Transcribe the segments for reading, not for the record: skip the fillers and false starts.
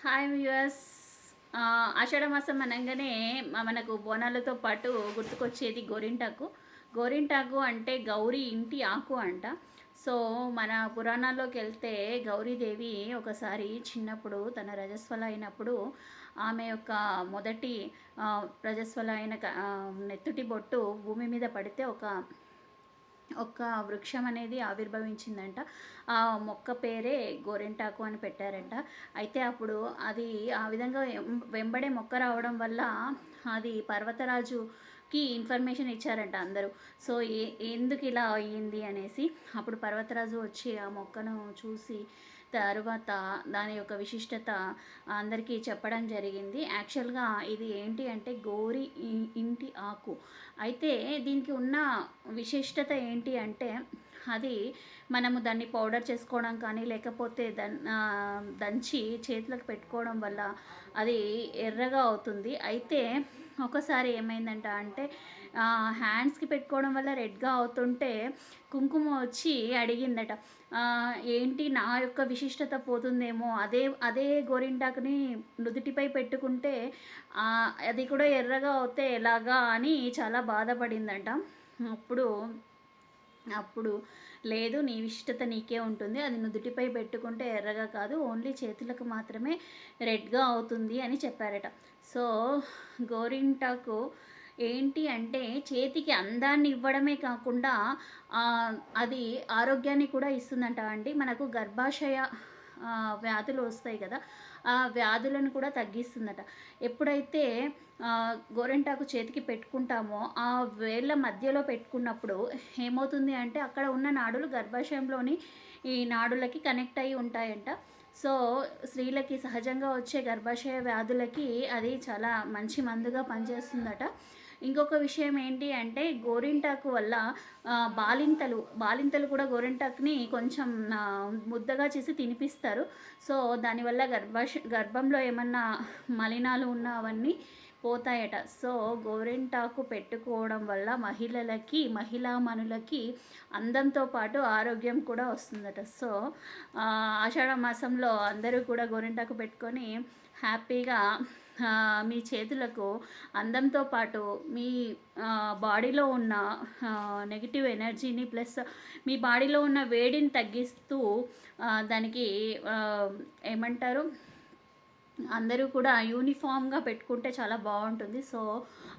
Hi viewers. ఆషాఢ మాసం అనగానే మనకు బోనాలతో పాటు గుర్తుకొచ్చేది గోరింటాకు. గోరింటాకు అంటే గౌరీ ఇంటి ఆకు అంట. సో మన పురాణాల్లోకి వెళ్తే గౌరీదేవి ఒకసారి చిన్నప్పుడు తన రజస్వల అయినప్పుడు ఆమె యొక్క మొదటి రజస్వల అయిన నెత్తుటి బొట్టు భూమి మీద పడితే ఒక వృక్షం అనేది ఆవిర్భవించిందంట. ఆ మొక్క పేరే గోరింటాకు అని పెట్టారంట. అయితే అప్పుడు అది ఆ విధంగా వెంబడే మొక్క రావడం వల్ల అది పర్వతరాజుకి ఇన్ఫర్మేషన్ ఇచ్చారంట అందరూ. సో ఎందుకు ఇలా అయ్యింది అనేసి అప్పుడు పర్వతరాజు వచ్చి ఆ మొక్కను చూసి తరువాత దాని యొక్క విశిష్టత అందరికీ చెప్పడం జరిగింది. యాక్చువల్గా ఇది ఏంటి అంటే గోరి ఇంటి ఆకు. అయితే దీనికి ఉన్న విశిష్టత ఏంటి అంటే అది మనము దాన్ని పౌడర్ చేసుకోవడం కానీ లేకపోతే దంచి చేతులకు పెట్టుకోవడం వల్ల అది ఎర్రగా అవుతుంది. అయితే ఒకసారి ఏమైందంట అంటే హ్యాండ్స్కి పెట్టుకోవడం వల్ల రెడ్గా అవుతుంటే కుంకుమ వచ్చి అడిగిందట, ఏంటి నా యొక్క విశిష్టత పోతుందేమో, అదే అదే గోరింటాకుని నుదుటిపై పెట్టుకుంటే అది కూడా ఎర్రగా అవుతే ఎలాగా అని చాలా బాధపడిందట. అప్పుడు అప్పుడు లేదు, నీ విశిష్టత నీకే ఉంటుంది, అది నుదుటిపై పెట్టుకుంటే ఎర్రగా కాదు, ఓన్లీ చేతులకు మాత్రమే రెడ్గా అవుతుంది అని చెప్పారట. సో గోరింటాకు ఏంటి అంటే చేతికి అందాన్ని ఇవ్వడమే కాకుండా అది ఆరోగ్యాన్ని కూడా ఇస్తుందంట అండి. మనకు గర్భాశయ వ్యాధులు వస్తాయి కదా, ఆ వ్యాధులను కూడా తగ్గిస్తుందట. ఎప్పుడైతే గోరింటాకు చేతికి పెట్టుకుంటామో ఆ వేళ్ళ మధ్యలో పెట్టుకున్నప్పుడు ఏమవుతుంది అంటే అక్కడ ఉన్న నాడులు గర్భాశయంలోని ఈ నాడులకి కనెక్ట్ అయి ఉంటాయంట. సో స్త్రీలకి సహజంగా వచ్చే గర్భాశయ వ్యాధులకి అది చాలా మంచి మందుగా పనిచేస్తుందట. ఇంకొక విషయం ఏంటి అంటే గోరింటాకు వల్ల బాలింతలు కూడా గోరింటాకుని కొంచెం ముద్దగా చేసి తినిపిస్తారు. సో దానివల్ల గర్భంలో ఏమన్నా మలినాలు ఉన్న అవన్నీ పోతాయట. సో గోరింటాకు పెట్టుకోవడం వల్ల మహిళామణులకి అందంతో పాటు ఆరోగ్యం కూడా వస్తుందట. సో ఆషాఢ మాసంలో అందరూ కూడా గోరింటాకు పెట్టుకొని హ్యాపీగా మీ చేతులకు అందంతో పాటు మీ బాడీలో ఉన్న నెగిటివ్ ఎనర్జీని ప్లస్ మీ బాడీలో ఉన్న వేడిని తగ్గిస్తూ దానికి ఏమంటారు, అందరూ కూడా యూనిఫామ్గా పెట్టుకుంటే చాలా బాగుంటుంది. సో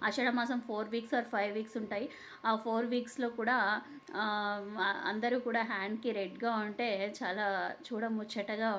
ఆషాఢ మాసం 4 వీక్స్ ఆర్ 5 వీక్స్ ఉంటాయి. ఆ 4 వీక్స్లో కూడా అందరూ కూడా హ్యాండ్కి రెడ్గా ఉంటే చాలా చూడముచ్చటగా